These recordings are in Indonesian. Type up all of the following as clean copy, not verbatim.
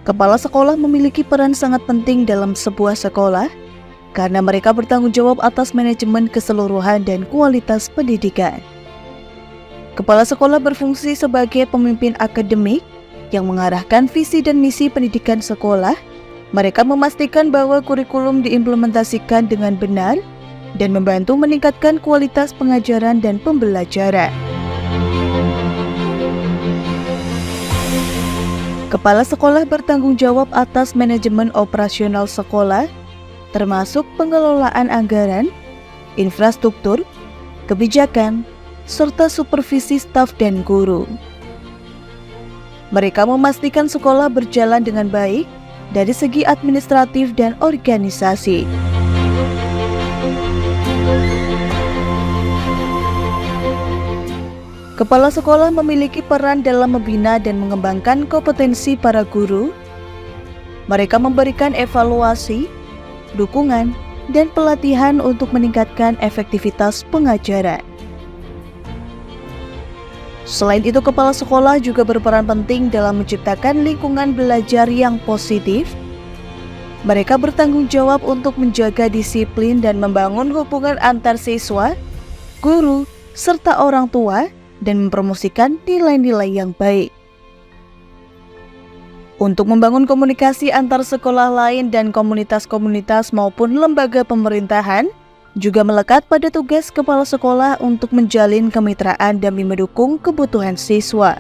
Kepala sekolah memiliki peran sangat penting dalam sebuah sekolah karena mereka bertanggung jawab atas manajemen keseluruhan dan kualitas pendidikan. Kepala sekolah berfungsi sebagai pemimpin akademik yang mengarahkan visi dan misi pendidikan sekolah. Mereka memastikan bahwa kurikulum diimplementasikan dengan benar dan membantu meningkatkan kualitas pengajaran dan pembelajaran. Kepala sekolah bertanggung jawab atas manajemen operasional sekolah, termasuk pengelolaan anggaran, infrastruktur, kebijakan, serta supervisi staf dan guru. Mereka memastikan sekolah berjalan dengan baik dari segi administratif dan organisasi. Kepala sekolah memiliki peran dalam membina dan mengembangkan kompetensi para guru. Mereka memberikan evaluasi, dukungan, dan pelatihan untuk meningkatkan efektivitas pengajaran. Selain itu, kepala sekolah juga berperan penting dalam menciptakan lingkungan belajar yang positif. Mereka bertanggung jawab untuk menjaga disiplin dan membangun hubungan antar siswa, guru, serta orang tua, dan mempromosikan nilai-nilai yang baik. Untuk membangun komunikasi antar sekolah lain dan komunitas-komunitas maupun lembaga pemerintahan, juga melekat pada tugas kepala sekolah untuk menjalin kemitraan demi mendukung kebutuhan siswa.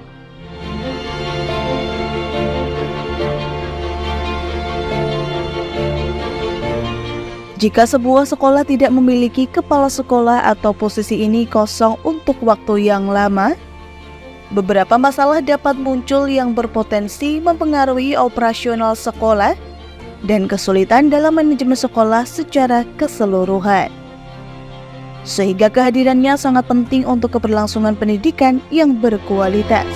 Jika sebuah sekolah tidak memiliki kepala sekolah atau posisi ini kosong untuk waktu yang lama, beberapa masalah dapat muncul yang berpotensi mempengaruhi operasional sekolah dan kesulitan dalam manajemen sekolah secara keseluruhan. Sehingga kehadirannya sangat penting untuk keberlangsungan pendidikan yang berkualitas.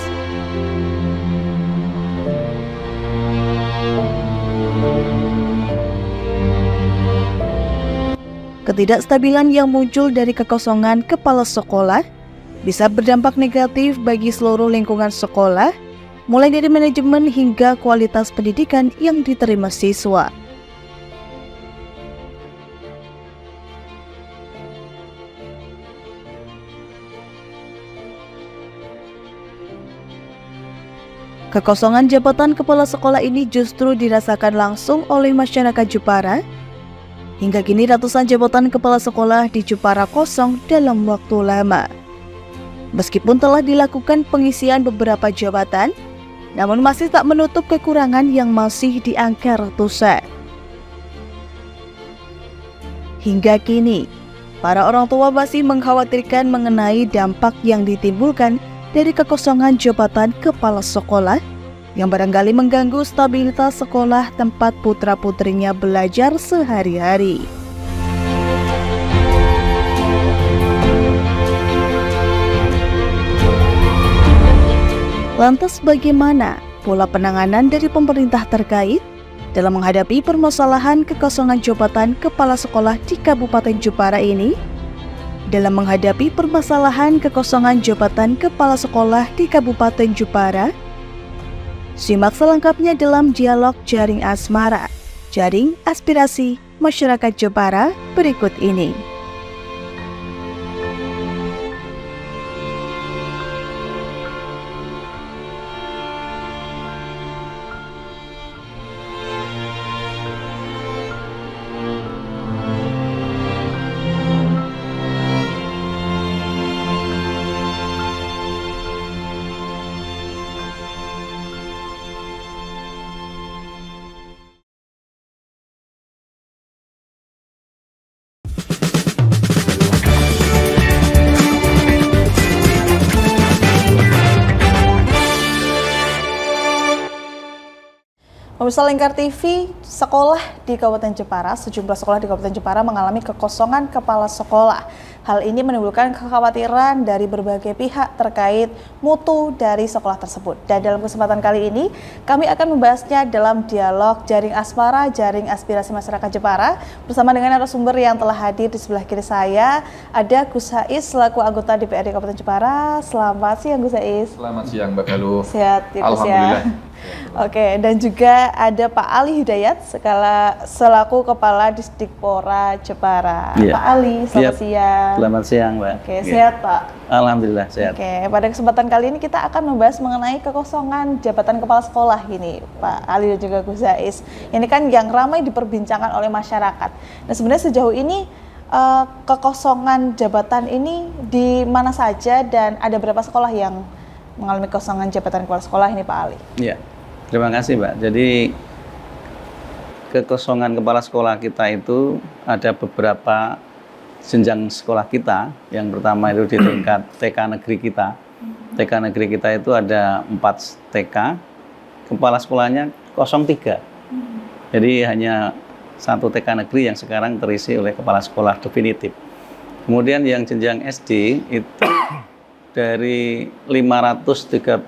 Ketidakstabilan yang muncul dari kekosongan kepala sekolah bisa berdampak negatif bagi seluruh lingkungan sekolah, mulai dari manajemen hingga kualitas pendidikan yang diterima siswa. Kekosongan jabatan kepala sekolah ini justru dirasakan langsung oleh masyarakat Jepara. Hingga kini ratusan jabatan kepala sekolah di Jepara kosong dalam waktu lama. Meskipun telah dilakukan pengisian beberapa jabatan, namun masih tak menutup kekurangan yang masih di angka ratusan. Hingga kini, para orang tua masih mengkhawatirkan mengenai dampak yang ditimbulkan dari kekosongan jabatan kepala sekolah yang barangkali mengganggu stabilitas sekolah tempat putra-putrinya belajar sehari-hari. Lantas bagaimana pola penanganan dari pemerintah terkait dalam menghadapi permasalahan kekosongan jabatan kepala sekolah di Kabupaten Jepara ini? Dalam menghadapi permasalahan kekosongan jabatan kepala sekolah di Kabupaten Jepara, simak selengkapnya dalam dialog Jaring Asmara, Jaring Aspirasi Masyarakat Jepara berikut ini. Pemirsa Lingkar TV, sekolah di Kabupaten Jepara, sejumlah sekolah di Kabupaten Jepara mengalami kekosongan kepala sekolah. Hal ini menimbulkan kekhawatiran dari berbagai pihak terkait mutu dari sekolah tersebut. Dan dalam kesempatan kali ini, kami akan membahasnya dalam dialog Jaring Asmara, Jaring Aspirasi Masyarakat Jepara, bersama dengan narasumber yang telah hadir di sebelah kiri saya. Ada Gus Haiz selaku anggota DPRD Kabupaten Jepara. Selamat siang Gus Haiz. Selamat siang Mbak Galuh. Sehat ya Gus ya. Alhamdulillah. Oke, dan juga ada Pak Ali Hidayat selaku Kepala Disdikpora Jepara. Iya. Pak Ali, selamat siang. Selamat siang, Mbak. Oke, sehat Pak? Alhamdulillah sehat. Oke, pada kesempatan kali ini kita akan membahas mengenai kekosongan jabatan kepala sekolah ini, Pak Ali dan juga Gus Zais. Ini kan yang ramai diperbincangkan oleh masyarakat. Nah, sebenarnya sejauh ini kekosongan jabatan ini di mana saja dan ada berapa sekolah yang mengalami kekosongan jabatan kepala sekolah ini, Pak Ali? Iya, terima kasih, Mbak. Jadi kekosongan kepala sekolah kita itu ada beberapa jenjang sekolah kita. Yang pertama itu di tingkat TK negeri kita. TK negeri kita itu ada 4 TK, kepala sekolahnya 03. Jadi hanya 1 TK negeri yang sekarang terisi oleh kepala sekolah definitif. Kemudian yang jenjang SD itu dari 539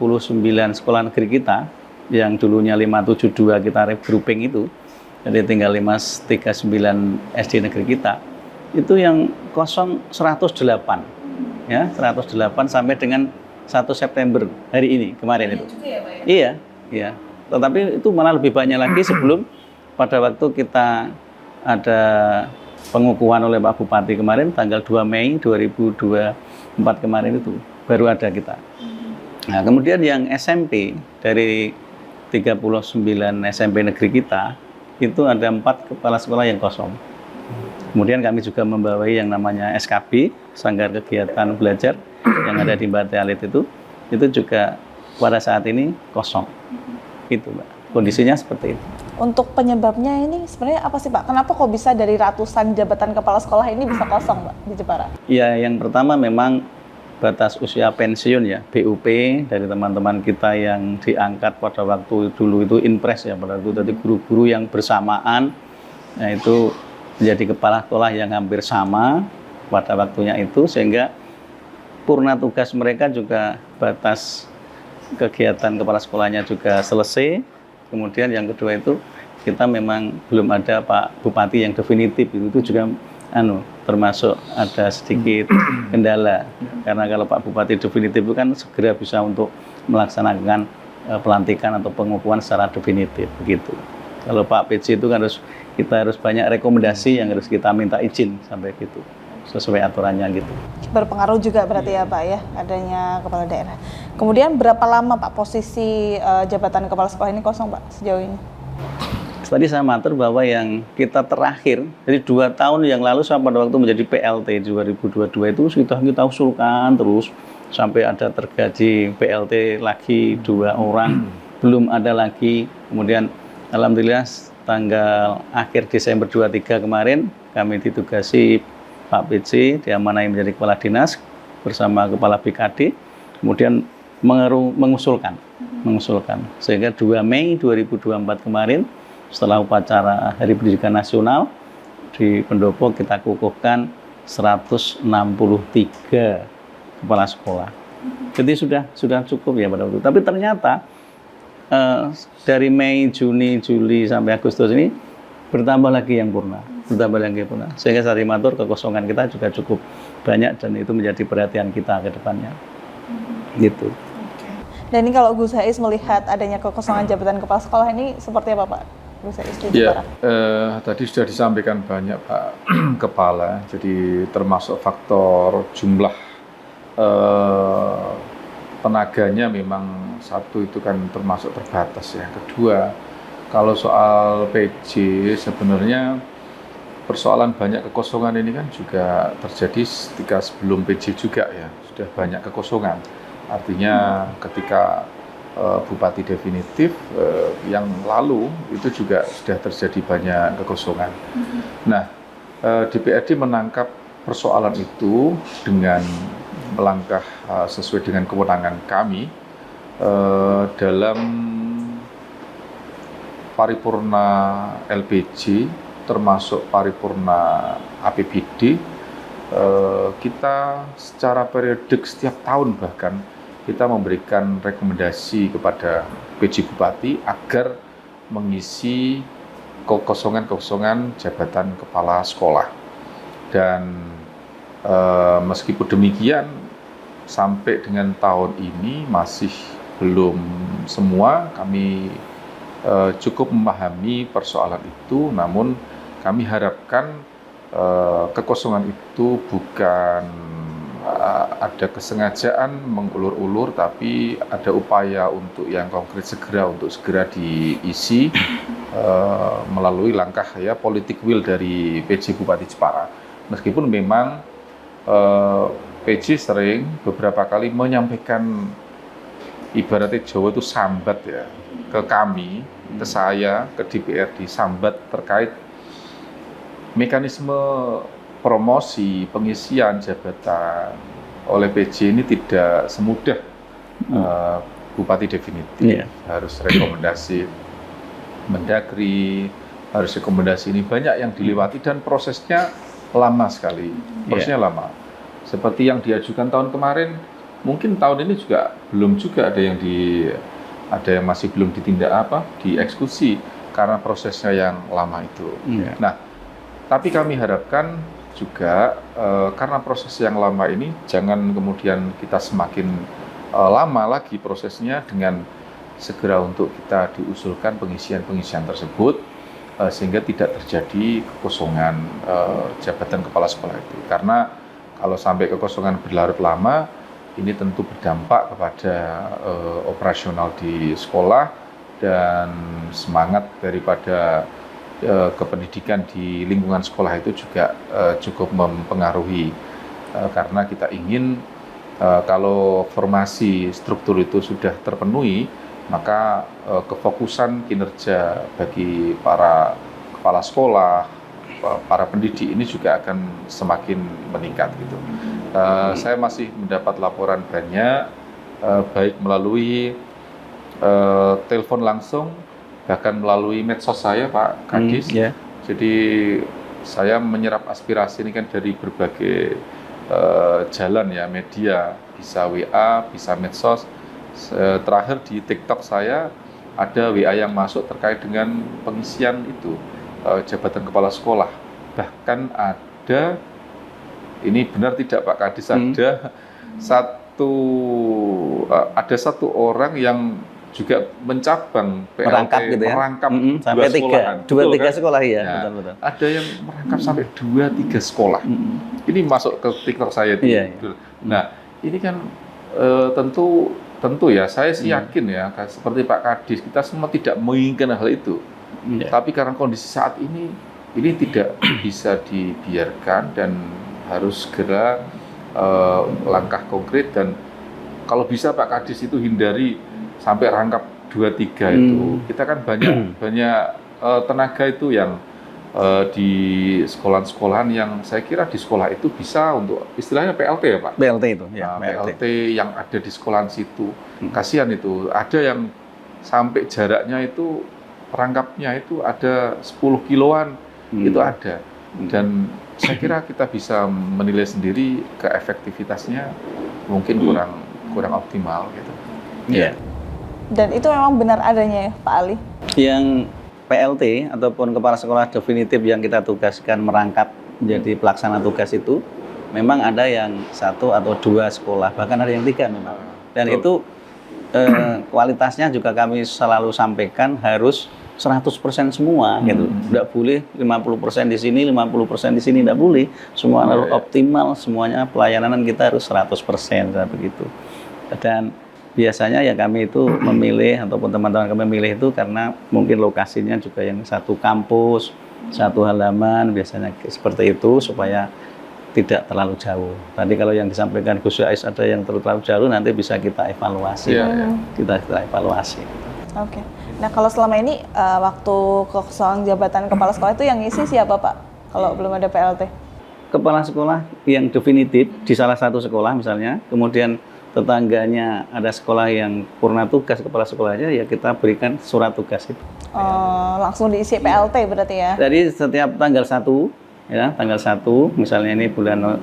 sekolah negeri kita, yang dulunya 572 kita regrouping itu, jadi tinggal 539 SD negeri kita, itu yang kosong 108, ya 108 sampai dengan 1 September hari ini kemarin itu. Iya, iya. Tetapi itu malah lebih banyak lagi sebelum pada waktu kita ada pengukuhan oleh Pak Bupati kemarin tanggal 2 Mei 2024 kemarin itu baru ada kita. Nah, kemudian yang SMP dari 39 SMP negeri kita itu ada 4 kepala sekolah yang kosong. Kemudian kami juga membawai yang namanya SKB, Sanggar Kegiatan Belajar yang ada di Bate Alit itu juga pada saat ini kosong. Itu, Mbak. Kondisinya seperti itu. Untuk penyebabnya ini sebenarnya apa sih Pak? Kenapa kok bisa dari ratusan jabatan kepala sekolah ini bisa kosong Pak di Jepara? Ya, yang pertama memang batas usia pensiun ya, BUP dari teman-teman kita yang diangkat pada waktu dulu itu inpres ya, pada waktu dari guru-guru yang bersamaan, nah itu menjadi kepala sekolah yang hampir sama pada waktunya itu, sehingga purna tugas mereka juga batas kegiatan kepala sekolahnya juga selesai. Kemudian yang kedua itu kita memang belum ada Pak Bupati yang definitif, itu juga termasuk ada sedikit kendala, karena kalau Pak Bupati definitif itu kan segera bisa untuk melaksanakan pelantikan atau pengukuhan secara definitif begitu. Kalau Pak PJ itu kan kita harus banyak rekomendasi yang harus kita minta izin sampai gitu sesuai aturannya gitu. Berpengaruh juga berarti ya Pak ya adanya kepala daerah. Kemudian berapa lama Pak posisi jabatan kepala sekolah ini kosong Pak sejauh ini? Tadi saya matur bahwa yang kita terakhir, jadi 2 tahun yang lalu saya pada waktu menjadi PLT 2022 itu kita usulkan terus sampai ada tergaji PLT lagi 2 orang, belum ada lagi. Kemudian alhamdulillah tanggal akhir Desember 23 kemarin kami ditugasi Pak PC diamanai menjadi kepala dinas bersama kepala BKD, kemudian mengusulkan sehingga 2 Mei 2024 kemarin setelah upacara Hari Pendidikan Nasional di Pendopo kita kukuhkan 163 kepala sekolah. Jadi sudah cukup ya pada waktu itu. Tapi ternyata dari Mei, Juni, Juli sampai Agustus ini bertambah lagi yang purna, Sehingga saat dimatur kekosongan kita juga cukup banyak dan itu menjadi perhatian kita ke depannya. Gitu. Dan ini kalau Gus Zais melihat adanya kekosongan jabatan kepala sekolah ini seperti apa Pak? Gus Zais di Jepara. Tadi sudah disampaikan banyak Pak Kepala, jadi termasuk faktor jumlah tenaganya memang satu itu kan termasuk terbatas ya. Kedua, kalau soal PJ sebenarnya persoalan banyak kekosongan ini kan juga terjadi ketika sebelum PJ juga ya, sudah banyak kekosongan. Artinya ketika Bupati definitif yang lalu itu juga sudah terjadi banyak kekosongan. Nah, DPRD menangkap persoalan itu dengan melangkah sesuai dengan kewenangan kami dalam paripurna LPJ termasuk paripurna APBD. Kita secara periodik setiap tahun bahkan kita memberikan rekomendasi kepada PJ Bupati agar mengisi kekosongan jabatan kepala sekolah. Dan meskipun demikian, sampai dengan tahun ini masih belum semua, kami cukup memahami persoalan itu, namun kami harapkan kekosongan itu bukan ada kesengajaan mengulur-ulur, tapi ada upaya untuk yang konkret untuk segera diisi melalui langkah ya politik will dari PJ Bupati Jepara. Meskipun memang PJ sering beberapa kali menyampaikan ibaratnya Jawa itu sambat ya ke kami, ke saya, ke DPRD, sambat terkait mekanisme promosi pengisian jabatan oleh PJ ini tidak semudah Bupati definitif. Harus rekomendasi Mendagri, harus rekomendasi ini banyak yang dilewati dan prosesnya lama sekali. Prosesnya lama. Seperti yang diajukan tahun kemarin, mungkin tahun ini juga belum juga ada yang masih belum dieksekusi karena prosesnya yang lama itu. Nah, tapi kami harapkan juga karena proses yang lama ini jangan kemudian kita semakin lama lagi prosesnya dengan segera untuk kita diusulkan pengisian tersebut sehingga tidak terjadi kekosongan jabatan kepala sekolah itu. Karena kalau sampai kekosongan berlarut lama, ini tentu berdampak kepada operasional di sekolah dan semangat daripada kependidikan di lingkungan sekolah itu juga cukup mempengaruhi karena kita ingin kalau formasi struktur itu sudah terpenuhi, maka kefokusan kinerja bagi para kepala sekolah, para pendidik ini juga akan semakin meningkat gitu. Saya masih mendapat laporan banyak, baik melalui telepon langsung, bahkan melalui medsos saya, Pak Kadis. Jadi saya menyerap aspirasi ini kan dari berbagai jalan ya, media, bisa WA, bisa medsos. Terakhir di TikTok saya ada WA yang masuk terkait dengan pengisian itu jabatan kepala sekolah. Bahkan ada, ini benar tidak Pak Kadis, ada satu orang yang juga mencabang PLT, merangkap gitu ya, merangkap sampai dua tiga sekolah ya, nah, betul. Ada yang merangkap sampai 2-3 sekolah. Ini masuk ke TikTok saya itu. Nah, ini kan tentu ya, saya sih yakin ya, seperti Pak Kadis, kita semua tidak menginginkan hal itu. Tapi karena kondisi saat ini tidak bisa dibiarkan dan harus segera langkah konkret, dan kalau bisa Pak Kadis itu hindari sampai rangkap 2-3 itu. Kita kan banyak tenaga itu yang di sekolahan-sekolahan yang saya kira di sekolah itu bisa untuk istilahnya PLT ya Pak? PLT itu ya. PLT yang ada di sekolahan situ. Kasihan itu. Ada yang sampai jaraknya itu rangkapnya itu ada 10 kiloan, itu ada. Dan saya kira kita bisa menilai sendiri keefektivitasnya mungkin kurang optimal gitu. Dan itu memang benar adanya ya Pak Ali? Yang PLT ataupun kepala sekolah definitif yang kita tugaskan merangkap menjadi pelaksana tugas itu memang ada yang 1 atau 2 sekolah, bahkan ada yang 3 memang. Dan itu kualitasnya juga kami selalu sampaikan harus 100% semua gitu. Tidak boleh 50% di sini, 50% di sini, tidak boleh. Semua harus optimal, semuanya pelayanan kita harus 100% begitu. Dan biasanya ya kami itu memilih ataupun teman-teman kami memilih itu karena mungkin lokasinya juga yang satu kampus, satu halaman, biasanya seperti itu supaya tidak terlalu jauh. Tadi kalau yang disampaikan Gus Yais ada yang terlalu jauh, nanti bisa kita evaluasi. Kita evaluasi. Oke. Nah kalau selama ini waktu kekosongan jabatan kepala sekolah itu yang ngisi siapa Pak? Kalau belum ada PLT? Kepala sekolah yang definitif di salah satu sekolah misalnya, kemudian tetangganya ada sekolah yang purna tugas kepala sekolahnya, ya kita berikan surat tugas itu. Langsung diisi PLT berarti ya? Jadi setiap tanggal 1, ya tanggal 1, misalnya ini bulan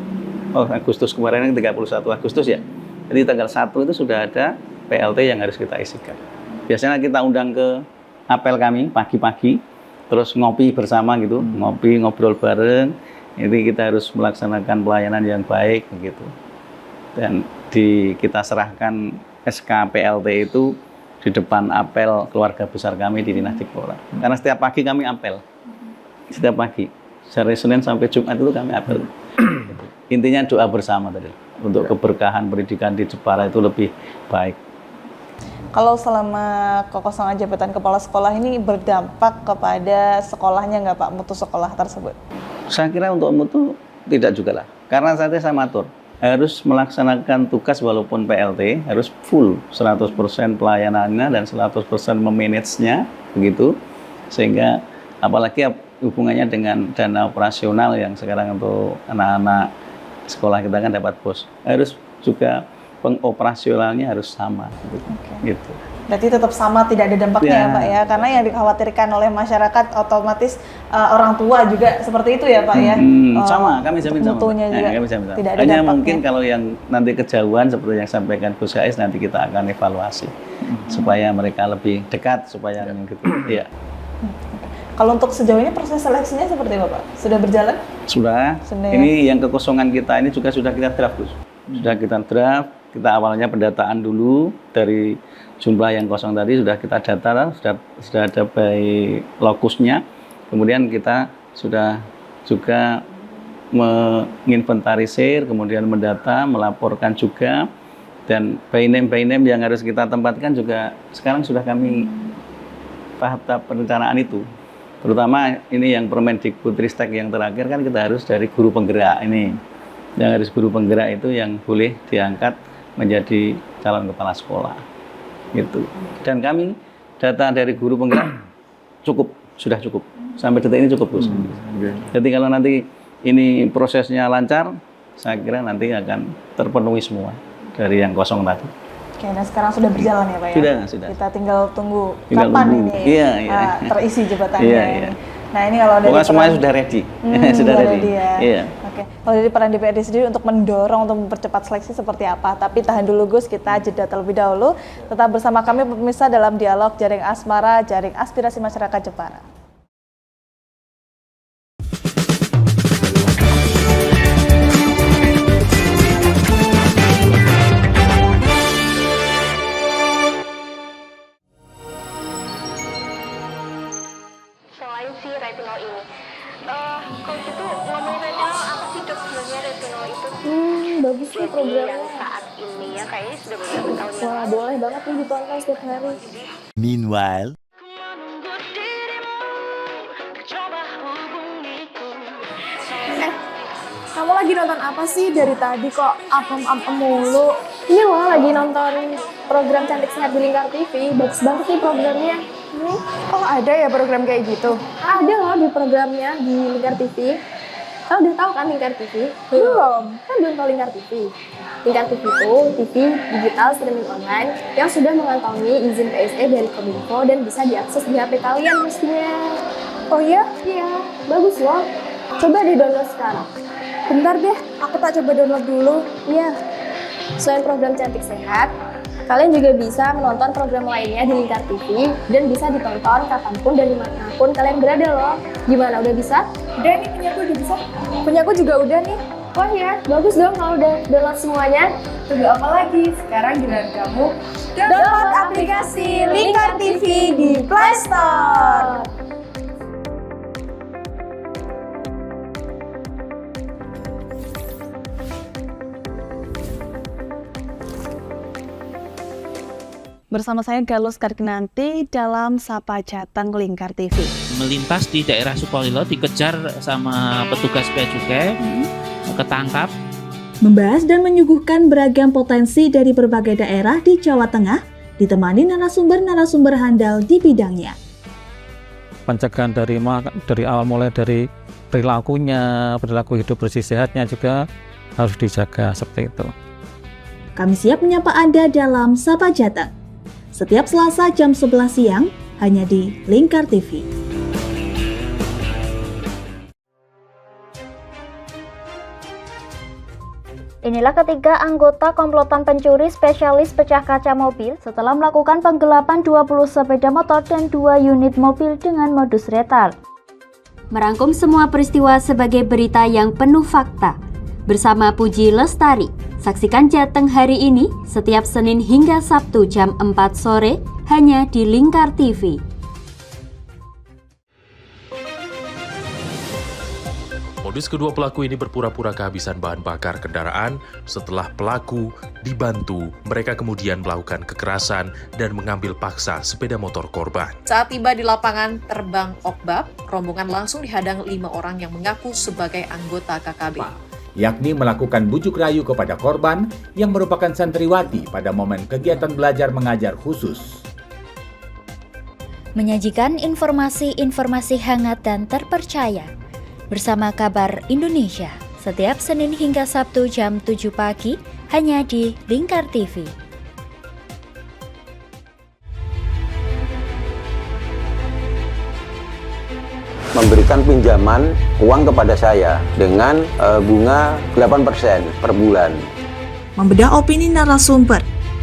Agustus kemarin, 31 Agustus ya. Jadi tanggal 1 itu sudah ada PLT yang harus kita isikan. Biasanya kita undang ke apel kami pagi-pagi, terus ngopi bersama gitu, ngopi, ngobrol bareng. Ini kita harus melaksanakan pelayanan yang baik begitu. Dan kita serahkan SK PLT itu di depan apel keluarga besar kami di Dinas Dikpora. Karena setiap pagi kami apel. Setiap pagi. Dari Senin sampai Jumat itu kami apel. Intinya doa bersama tadi. Untuk keberkahan pendidikan di Jepara itu lebih baik. Kalau selama kekosongan jabatan kepala sekolah ini berdampak kepada sekolahnya nggak Pak, mutu sekolah tersebut? Saya kira untuk mutu tidak juga lah. Karena saya matur. Harus melaksanakan tugas walaupun PLT, harus full 100% pelayanannya dan 100% memanage-nya, begitu. Sehingga apalagi hubungannya dengan dana operasional yang sekarang untuk anak-anak sekolah kita kan dapat BOS. Harus juga pengoperasionalnya harus sama. Gitu. Berarti tetap sama, tidak ada dampaknya ya Pak ya, karena yang dikhawatirkan oleh masyarakat otomatis orang tua juga seperti itu ya Pak ya. Sama, kami jamin sama. Mutunya juga kami jamin sama. tidak ada Hanya dampaknya. mungkin kalau yang nanti kejauhan seperti yang sampaikan Gus Ais, nanti kita akan evaluasi supaya mereka lebih dekat, supaya gitu. Iya. Kalau untuk sejauh ini proses seleksinya seperti apa Pak? Sudah berjalan? Sudah. Ini yang kekosongan kita ini juga sudah kita draft, Gus. Sudah kita draft. Kita awalnya pendataan dulu dari jumlah yang kosong tadi sudah kita data, sudah ada by lokusnya. Kemudian kita sudah juga menginventarisir, kemudian mendata, melaporkan juga, dan by name yang harus kita tempatkan juga sekarang sudah kami tahap perencanaan itu. Terutama ini yang Permendikbudristek yang terakhir kan kita harus dari guru penggerak ini. Yang harus guru penggerak itu yang boleh diangkat menjadi calon kepala sekolah. Gitu. Dan kami data dari guru penggerak sudah cukup. Sampai detik ini cukup, Gus. Jadi kalau nanti ini prosesnya lancar, saya kira nanti akan terpenuhi semua dari yang kosong tadi. Oke, nah sekarang sudah berjalan ya Pak ya? Sudah. Kita tinggal tunggu kapan ini terisi jabatannya. Iya. Nah ini kalau dari pokoknya semuanya sudah ready. Sudah ready. Ya. Iya. Oke, kalau dari peran DPRD sendiri untuk mendorong untuk mempercepat seleksi seperti apa? Tapi tahan dulu Gus, kita jeda terlebih dahulu. Tetap bersama kami pemirsa dalam dialog Jaring Asmara, Jaring Aspirasi Masyarakat Jepara. Selain si retinol ini, kalau gitu ngomongin retinol, apa sih dok sebenarnya retinol itu? Bagus nih programnya. Yang saat ini ya kayaknya sudah beberapa tahun yang Wah, lalu. boleh banget nih ditonton setiap hari. Meanwhile, Kamu lagi nonton apa sih dari tadi kok apem-apem mulu? Ini loh lagi nonton program Cantik Sehat di Lingkar TV. Bagus banget nih programnya. Oh ada ya program kayak gitu? Ada loh di programnya di Lingkar TV. Kamu udah tahu kan Lingkar TV? Belum. Kan belum tahu Lingkar TV. Lingkar TV itu TV digital streaming online yang sudah mengantongi izin PSE dari Kominfo dan bisa diakses di HP kalian mestinya. Oh iya? Iya, bagus loh. Coba di-download sekarang. Bentar deh, aku tak coba download dulu. Iya. Selain program Cantik Sehat, kalian juga bisa menonton program lainnya di Lingkar TV dan bisa ditonton kapanpun dan dimanapun kalian berada loh. Gimana, udah bisa? Udah nih, punyaku udah bisa. Punyaku juga udah nih. Wah ya, bagus dong kalau udah download semuanya. Tunggu apa lagi? Sekarang giliran kamu download aplikasi Lingkar TV di Play Store. Bersama saya Galus Karkinanti dalam Sapa Jateng Lingkar TV. Melintas di daerah Sukolilo dikejar sama petugas bea cukai, ketangkap. Membahas dan menyuguhkan beragam potensi dari berbagai daerah di Jawa Tengah, ditemani narasumber-narasumber handal di bidangnya. Pencegahan dari awal mulai dari perilaku hidup bersih sehatnya juga harus dijaga seperti itu. Kami siap menyapa Anda dalam Sapa Jateng. Setiap Selasa jam 11 siang, hanya di Lingkar TV. Inilah ketiga anggota komplotan pencuri spesialis pecah kaca mobil setelah melakukan penggelapan 20 sepeda motor dan 2 unit mobil dengan modus retal. Merangkum semua peristiwa sebagai berita yang penuh fakta. Bersama Puji Lestari, saksikan Jateng hari ini setiap Senin hingga Sabtu jam 4 sore hanya di Lingkar TV. Modus kedua pelaku ini berpura-pura kehabisan bahan bakar kendaraan. Setelah pelaku dibantu, mereka kemudian melakukan kekerasan dan mengambil paksa sepeda motor korban. Saat tiba di lapangan terbang Okbab, rombongan langsung dihadang 5 orang yang mengaku sebagai anggota KKB. Yakni melakukan bujuk rayu kepada korban yang merupakan santriwati pada momen kegiatan belajar mengajar khusus. Menyajikan informasi-informasi hangat dan terpercaya bersama Kabar Indonesia setiap Senin hingga Sabtu jam 7 pagi hanya di Lingkar TV. Memberikan pinjaman uang kepada saya dengan bunga 8% per bulan. Membedah opini narasumber,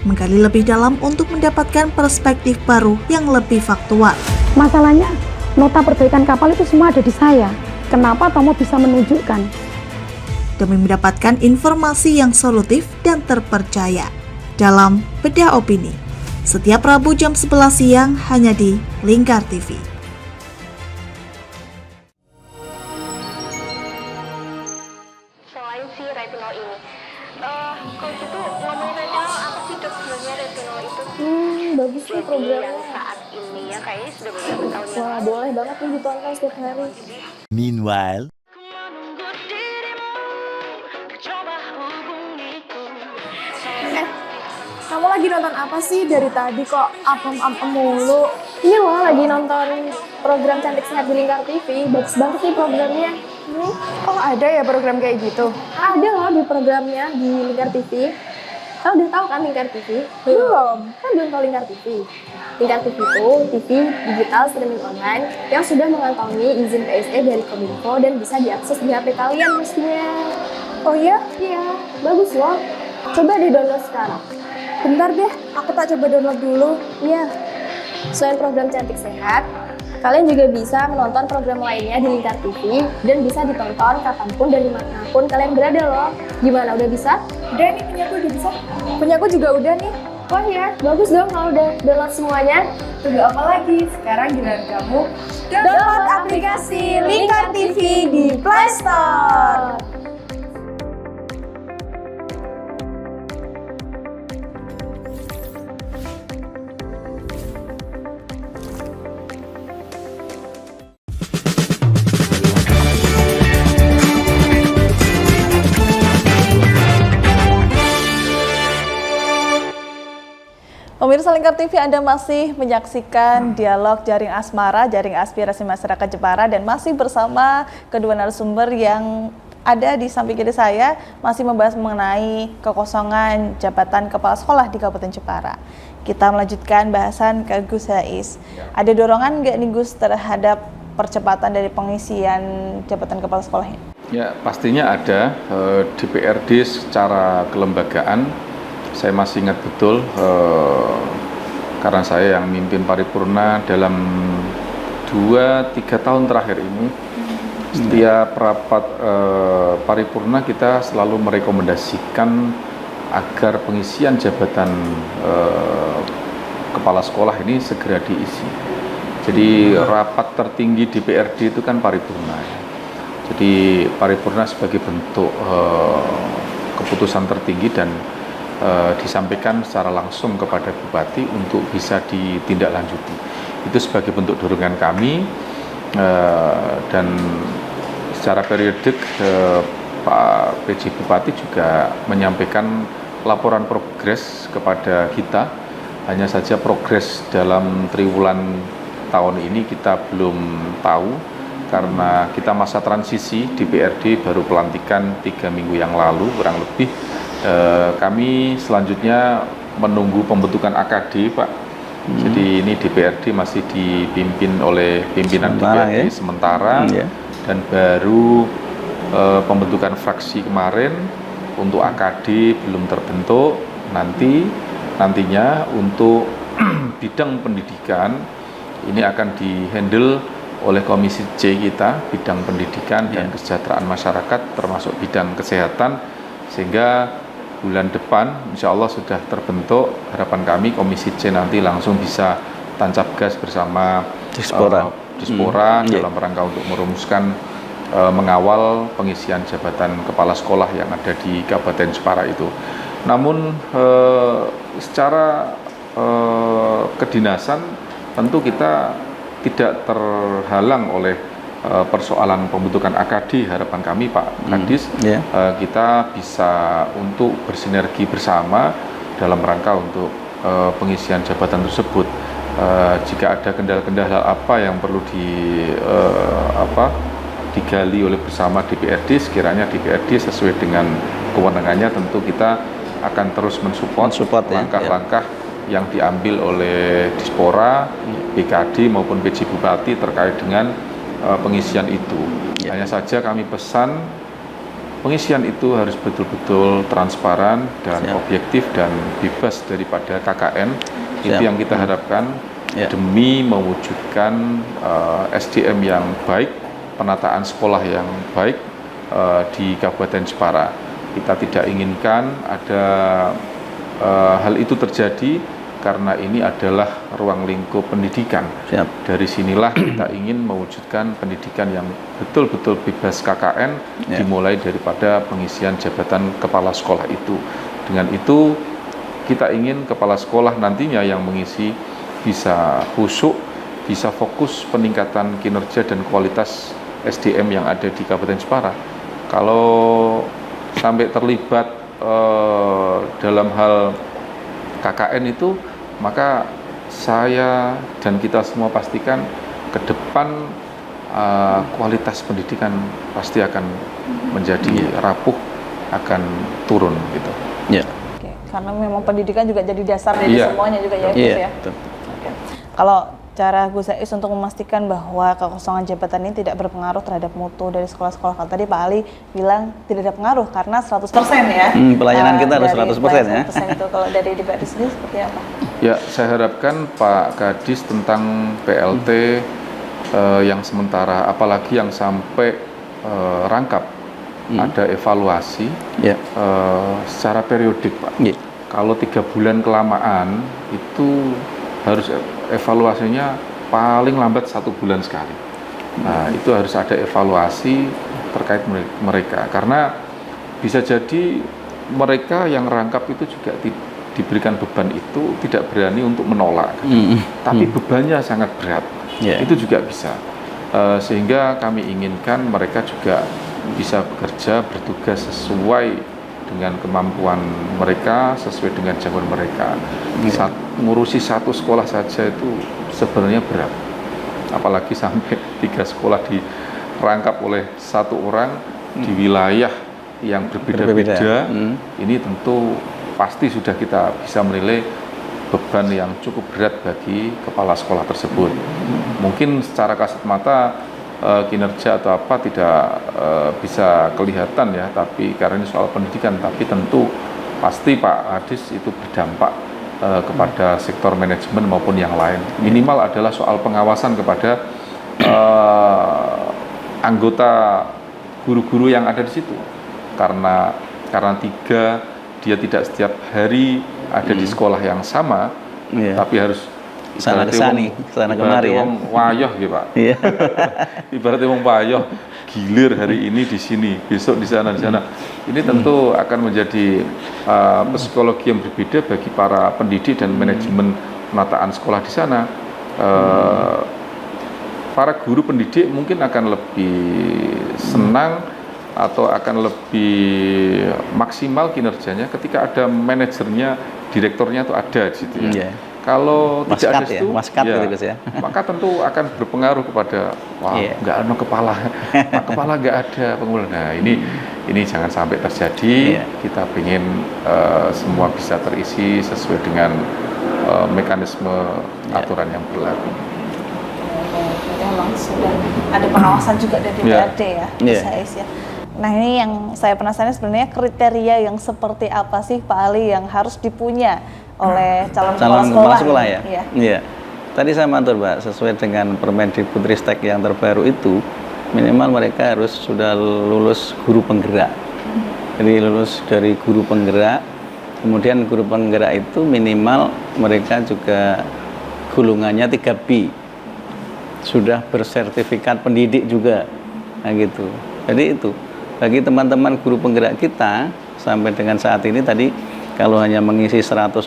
menggali lebih dalam untuk mendapatkan perspektif baru yang lebih faktual. Masalahnya, nota perbaikan kapal itu semua ada di saya. Kenapa Tomo bisa menunjukkan? Demi mendapatkan informasi yang solutif dan terpercaya dalam Bedah Opini. Setiap Rabu jam 11 siang hanya di Lingkar TV. Selain si retinol ini, kalau gitu ngomongin retinol apa sih dok sebenarnya retinol itu? Bagus nih programnya. Yang saat ini ya kayaknya sudah beberapa tahun yang Wah, lalu. boleh banget nih ditonton setiap hari. Meanwhile, Kamu lagi nonton apa sih dari tadi kok apem-apem mulu? Ini loh lagi nonton program Cantik Sehat di Lingkar TV. Bagus banget nih programnya. Oh ada ya program kayak gitu? Ada loh di programnya di Lingkar TV. Kamu udah tahu kan Lingkar TV? Belum. Kan belum tahu Lingkar TV. Lingkar TV itu TV digital streaming online yang sudah mengantongi izin PSE dari Kominfo dan bisa diakses di HP kalian mestinya. Oh iya? Iya, bagus loh. Coba di-download sekarang. Bentar deh, aku tak coba download dulu. Iya. Selain program Cantik Sehat, kalian juga bisa menonton program lainnya di Lingkar TV dan bisa ditonton kapanpun dan dimanapun kalian berada loh. Gimana, udah bisa? Udah nih, punyaku udah bisa. Punyaku juga udah nih. Wah ya, bagus dong kalau udah download semuanya. Tunggu apa lagi? Sekarang giliran kamu download aplikasi Lingkar TV di Play Store. Pemirsa Lingkar TV, Anda masih menyaksikan dialog Jaring Asmara, Jaring Aspirasi Masyarakat Jepara, dan masih bersama kedua narasumber yang ada di samping kiri saya, masih membahas mengenai kekosongan jabatan kepala sekolah di Kabupaten Jepara. Kita melanjutkan bahasan ke Gus Hais. Ada dorongan nggak nih Gus terhadap percepatan dari pengisian jabatan kepala sekolah ini? Ya, pastinya ada. DPRD secara kelembagaan, saya masih ingat betul karena saya yang mimpin paripurna dalam 2-3 tahun terakhir ini. Setiap rapat paripurna kita selalu merekomendasikan agar pengisian jabatan kepala sekolah ini segera diisi. Jadi rapat tertinggi DPRD itu kan paripurna. Jadi paripurna sebagai bentuk keputusan tertinggi dan disampaikan secara langsung kepada Bupati untuk bisa ditindaklanjuti. Itu sebagai bentuk dorongan kami dan secara periodik Pak PJ Bupati juga menyampaikan laporan progres kepada kita. Hanya saja progres dalam triwulan tahun ini kita belum tahu karena kita masa transisi DPRD baru pelantikan 3 minggu yang lalu kurang lebih. Kami selanjutnya menunggu pembentukan AKD, Pak. Jadi ini DPRD masih dipimpin oleh pimpinan DPRD sementara dan baru pembentukan fraksi kemarin. Untuk AKD belum terbentuk. Nantinya untuk bidang pendidikan ini akan dihandle oleh Komisi C kita, bidang pendidikan dan kesejahteraan masyarakat termasuk bidang kesehatan, sehingga bulan depan insya Allah sudah terbentuk. Harapan kami Komisi C nanti langsung bisa tancap gas bersama Dispora dalam rangka untuk merumuskan mengawal pengisian jabatan kepala sekolah yang ada di Kabupaten Jepara itu. Namun secara kedinasan tentu kita tidak terhalang oleh persoalan pembentukan AKD. Harapan kami Pak Kadis kita bisa untuk bersinergi bersama dalam rangka untuk pengisian jabatan tersebut. Jika ada kendala-kendala apa yang perlu digali oleh bersama DPRD, sekiranya DPRD sesuai dengan kewenangannya tentu kita akan terus mensupport langkah-langkah yang diambil oleh Dispora, BKD maupun PJ Bupati terkait dengan pengisian itu. Hanya saja kami pesan pengisian itu harus betul-betul transparan dan objektif dan bebas daripada KKN. Itu yang kita harapkan demi mewujudkan SDM yang baik, penataan sekolah yang baik di Kabupaten Jepara. Kita tidak inginkan ada hal itu terjadi karena ini adalah ruang lingkup pendidikan. Dari sinilah kita ingin mewujudkan pendidikan yang betul-betul bebas KKN, dimulai daripada pengisian jabatan kepala sekolah itu. Dengan itu kita ingin kepala sekolah nantinya yang mengisi bisa khusyuk, bisa fokus peningkatan kinerja dan kualitas SDM yang ada di Kabupaten Jepara. Kalau sampai terlibat dalam hal KKN itu, maka saya dan kita semua pastikan ke depan kualitas pendidikan pasti akan menjadi rapuh, akan turun gitu. Karena memang pendidikan juga jadi dasar dari semuanya juga ya Gus ya. Kalau cara Gus Ais untuk memastikan bahwa kekosongan jabatan ini tidak berpengaruh terhadap mutu dari sekolah-sekolah, kalau tadi Pak Ali bilang tidak ada pengaruh karena 100% ya. Pelayanan kita harus 100% ya. 100% itu kalau dari DPRD sendiri seperti apa? Ya, saya harapkan Pak Kadis tentang PLT yang sementara, apalagi yang sampai rangkap ada evaluasi secara periodik Pak. Kalau 3 bulan kelamaan itu harus evaluasinya paling lambat 1 bulan sekali. Nah, itu harus ada evaluasi terkait mereka, karena bisa jadi mereka yang rangkap itu juga diberikan beban itu tidak berani untuk menolak, tapi bebannya sangat berat. Itu juga bisa, sehingga kami inginkan mereka juga bisa bekerja, bertugas sesuai dengan kemampuan mereka, sesuai dengan jaman mereka. Ngurusi 1 sekolah saja itu sebenarnya berat, apalagi sampai 3 sekolah dirangkap oleh 1 orang di wilayah yang berbeda-beda. Ini tentu pasti sudah kita bisa menilai beban yang cukup berat bagi kepala sekolah tersebut. Mungkin secara kasat mata kinerja atau apa tidak bisa kelihatan ya, tapi karena ini soal pendidikan, tapi tentu pasti Pak Kadis itu berdampak kepada sektor manajemen maupun yang lain. Minimal adalah soal pengawasan kepada anggota guru-guru yang ada di situ, karena 3 dia tidak setiap hari ada di sekolah yang sama, tapi harus sana kesani, sana kemari ya. Wayoh gitu Pak. Ibaratnya wong wayoh, gilir hari ini di sini, besok di sana. Ini tentu akan menjadi psikologi yang berbeda bagi para pendidik dan manajemen penataan sekolah di sana. Para guru pendidik mungkin akan lebih senang atau akan lebih maksimal kinerjanya ketika ada manajernya, direkturnya itu ada di situ ya. Kalau tidak ada itu, maka tentu akan berpengaruh kepada nggak ada kepala nggak ada pengurus. Nah ini jangan sampai terjadi. Kita ingin semua bisa terisi sesuai dengan mekanisme aturan yang berlaku. Jadi memang sudah ada pengawasan juga dari DPRD ya, ya. Nah ini yang saya penasaran sebenarnya kriteria yang seperti apa sih Pak Ali yang harus dipunya oleh calon kepala sekolah ya? Iya. Tadi saya matur Mbak, sesuai dengan Permendikbudristek yang terbaru itu, minimal mereka harus sudah lulus guru penggerak. Jadi lulus dari guru penggerak Kemudian guru penggerak itu minimal mereka juga gulungannya 3B, sudah bersertifikat pendidik juga, nah gitu. Jadi itu bagi teman-teman guru penggerak kita sampai dengan saat ini tadi kalau hanya mengisi 108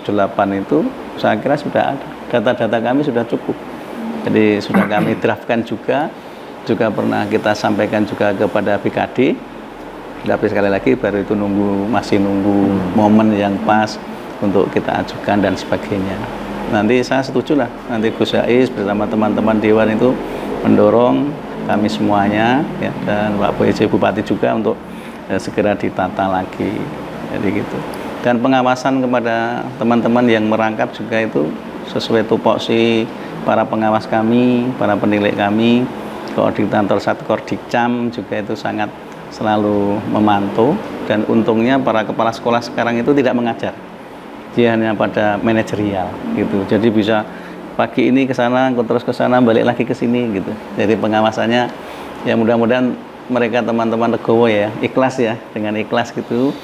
itu saya kira sudah ada, data-data kami sudah cukup. Jadi sudah kami draftkan juga pernah kita sampaikan juga kepada BKD. Tapi sekali lagi baru itu masih nunggu momen yang pas untuk kita ajukan dan sebagainya. Nanti saya setuju lah, nanti Gus Ais bersama teman-teman Dewan itu mendorong kami semuanya ya, dan Pak PJ Bupati juga untuk segera ditata lagi. Jadi gitu. Dan pengawasan kepada teman-teman yang merangkap juga itu sesuai tupoksi para pengawas kami, para penilai kami, koordinator Satkor Dikcam juga itu sangat selalu memantau, dan untungnya para kepala sekolah sekarang itu tidak mengajar, dia hanya pada manajerial gitu. Jadi bisa pagi ini ke sana, terus ke sana, balik lagi ke sini gitu. Jadi pengawasannya ya mudah-mudahan mereka teman-teman legowo ya, ikhlas ya, dengan ikhlas gitu.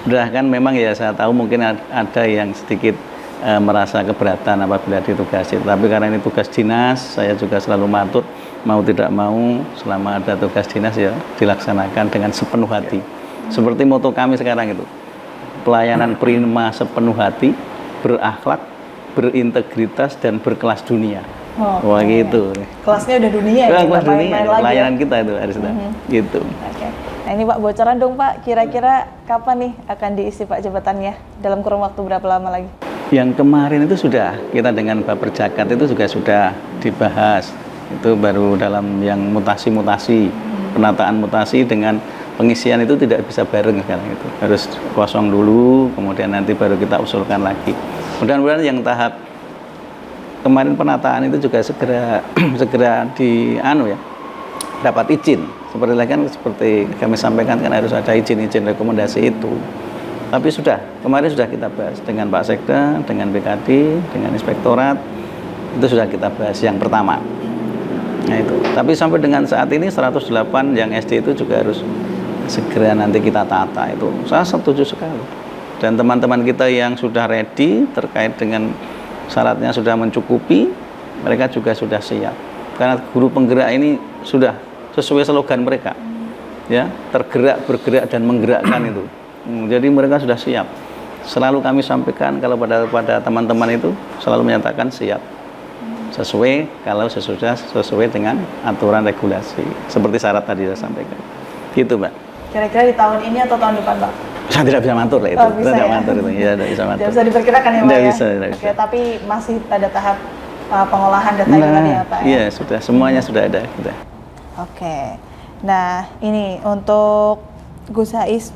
Udah kan memang ya saya tahu mungkin ada yang sedikit merasa keberatan apabila ditugasi, tapi karena ini tugas dinas, saya juga selalu matur, mau tidak mau selama ada tugas dinas ya dilaksanakan dengan sepenuh hati. Seperti moto kami sekarang itu, pelayanan prima sepenuh hati, berakhlak, berintegritas dan berkelas dunia. Wah gitu. Kelasnya udah dunia ya. Kelas dunia, pelayanan ya? kita itu harus gitu. Nah ini Pak, bocoran dong Pak, kira-kira kapan nih akan diisi Pak jabatannya? Dalam kurun waktu berapa lama lagi? Yang kemarin itu sudah, kita dengan Baper Jakat itu juga sudah dibahas. Itu baru dalam yang mutasi-mutasi, penataan mutasi dengan pengisian itu tidak bisa bareng sekarang itu. Harus kosong dulu, kemudian nanti baru kita usulkan lagi. Mudah-mudahan yang tahap kemarin penataan itu juga segera dapat izin. Seperti kami sampaikan kan harus ada izin rekomendasi itu. Tapi kemarin sudah kita bahas dengan Pak Sekda, dengan BKD, dengan Inspektorat, itu sudah kita bahas yang pertama. Nah itu. Tapi sampai dengan saat ini 108 yang SD itu juga harus segera nanti kita tata itu. Saya setuju sekali. Dan teman-teman kita yang sudah ready terkait dengan syaratnya sudah mencukupi, mereka juga sudah siap. Karena guru penggerak ini sudah sesuai slogan mereka, ya, tergerak, bergerak dan menggerakkan itu. Jadi mereka sudah siap. Selalu kami sampaikan kalau pada teman-teman itu selalu menyatakan siap. Sesuai dengan aturan regulasi. Seperti syarat tadi saya sampaikan. Gitu, Mbak. Kira-kira di tahun ini atau tahun depan, Pak? Saya tidak bisa mantur lah itu. Bisa, tidak ya? mantur itu. Ya, tidak bisa mantur. Tidak bisa diperkirakan ya, Pak? Tidak ya? bisa. Oke, tapi masih pada tahap pengolahan data ini tadi ya, Pak? Iya, sudah. Semuanya sudah ada. Sudah. Oke. Nah, ini untuk Gus Ais,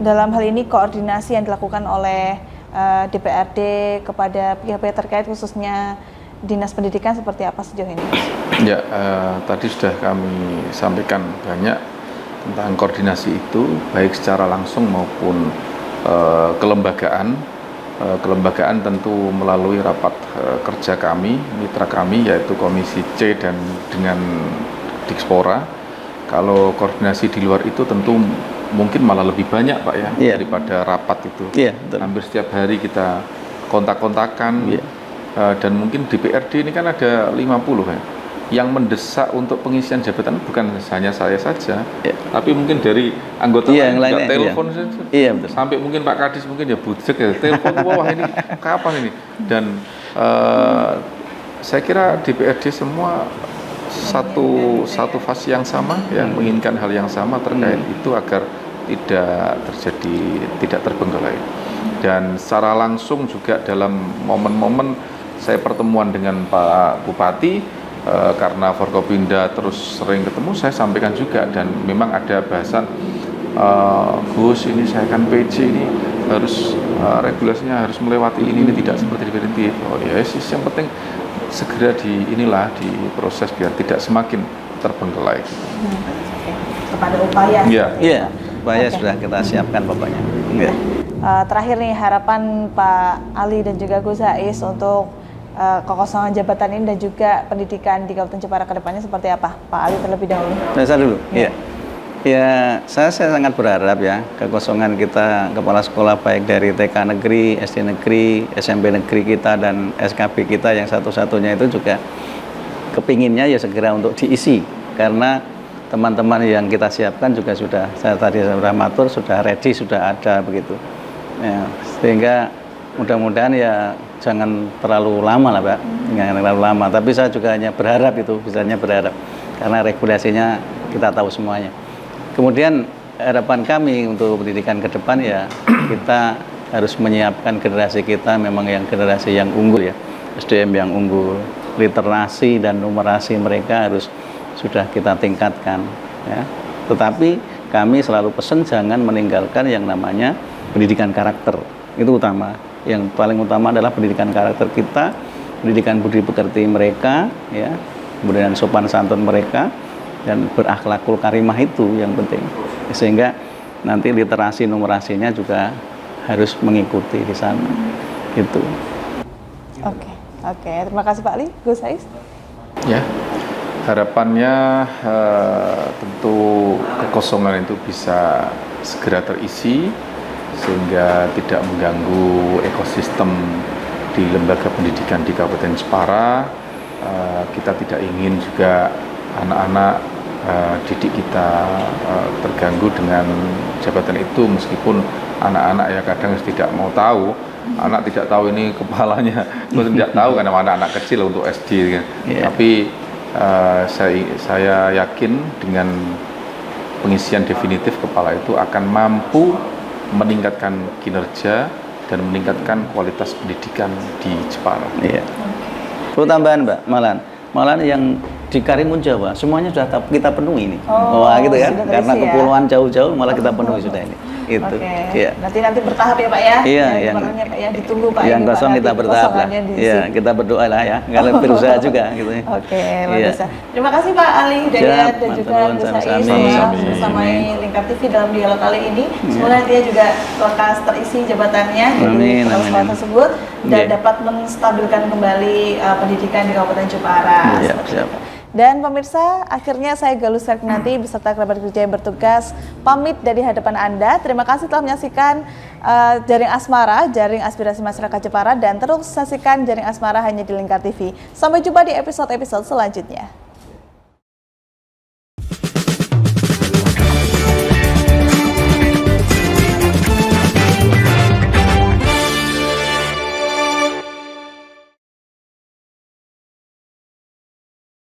dalam hal ini koordinasi yang dilakukan oleh DPRD kepada pihak-pihak terkait khususnya Dinas Pendidikan seperti apa sejauh ini? Ya, tadi sudah kami sampaikan banyak tentang koordinasi itu, baik secara langsung maupun kelembagaan. Kelembagaan tentu melalui rapat kerja kami, mitra kami, yaitu Komisi C dan dengan Dikspora. Kalau koordinasi di luar itu tentu mungkin malah lebih banyak Pak ya, daripada rapat itu. Hampir setiap hari kita kontak-kontakan, dan mungkin DPRD ini kan ada 50 ya. Yang mendesak untuk pengisian jabatan bukan hanya saya saja, tapi mungkin dari anggota yang lain telepon saja. Sampai mungkin Pak Kadis mungkin ya budek ya, telepon wah ini kapan ini. Dan saya kira DPRD semua satu fase yang sama, yang menginginkan hal yang sama terkait itu agar tidak terbengkalai. Dan secara langsung juga dalam momen-momen saya pertemuan dengan Pak Bupati, karena Forkopimda terus sering ketemu, saya sampaikan juga, dan memang ada bahasan Gus ini saya kan PJ ini harus regulasinya harus melewati ini tidak seperti di Oh ya yang penting segera diproses biar tidak semakin terbengkalai. Kepada upaya. Upaya sudah kita siapkan pokoknya. Terakhir nih, harapan Pak Ali dan juga Gus Ais untuk kekosongan jabatan ini dan juga pendidikan di Kabupaten Jepara ke depannya seperti apa? Pak Ali terlebih dahulu. Saya dulu. Ya, saya sangat berharap ya kekosongan kita kepala sekolah baik dari TK negeri, SD negeri, SMP negeri kita dan SKB kita yang satu-satunya itu juga kepinginnya ya segera untuk diisi karena teman-teman yang kita siapkan juga sudah saya tadi sudah matur sudah ready sudah ada begitu. Ya, sehingga mudah-mudahan ya jangan terlalu lama lah Pak, jangan terlalu lama. Tapi saya juga hanya berharap itu, bisanya berharap karena regulasinya kita tahu semuanya. Kemudian harapan kami untuk pendidikan ke depan ya kita harus menyiapkan generasi kita memang yang generasi yang unggul ya, SDM yang unggul, literasi dan numerasi mereka harus sudah kita tingkatkan ya. Tetapi kami selalu pesan jangan meninggalkan yang namanya pendidikan karakter, itu utama. Yang paling utama adalah pendidikan karakter kita, pendidikan budi pekerti mereka ya, kemudian sopan santun mereka dan berakhlakul karimah itu yang penting, sehingga nanti literasi numerasinya juga harus mengikuti di sana gitu. Oke, terima kasih Pak Ali. Gus Sais. Ya, harapannya tentu kekosongan itu bisa segera terisi sehingga tidak mengganggu ekosistem di lembaga pendidikan di Kabupaten Jepara. Kita tidak ingin juga anak-anak didik kita terganggu dengan jabatan itu, meskipun anak-anak ya kadang tidak mau tahu, anak tidak tahu ini kepalanya, tidak tahu karena anak-anak kecil untuk SD kan. Tapi saya yakin dengan pengisian definitif kepala itu akan mampu meningkatkan kinerja dan meningkatkan kualitas pendidikan di Jepara. Iya. Perlu tambahan Mbak, malahan yang di Karimun Jawa semuanya sudah kita penuhi ini. Wah gitu kan, karena kepulauan jauh-jauh malah kita penuhi sudah ini. Itu. Iya. Nanti bertahap ya Pak ya. Iya, Pak ya, ditunggu Pak. Yang kosong kita bertahap lah. Iya, kita berdoa lah ya. Kalau berusaha juga gitu. Oke, luar biasa. Terima kasih Pak Ali Dayat dan juga Gus Sais bersama Lingkar TV dalam dialog kali ini. Semoga nantinya juga lekas terisi jabatannya di sekolah tersebut dan dapat menstabilkan kembali pendidikan di Kabupaten Jepara. Siap. Dan pemirsa, akhirnya saya Galus Sarkinanti beserta kerabat kerja yang bertugas pamit dari hadapan Anda. Terima kasih telah menyaksikan Jaring Asmara, Jaring Aspirasi Masyarakat Jepara, dan terus saksikan Jaring Asmara hanya di Lingkar TV. Sampai jumpa di episode-episode selanjutnya.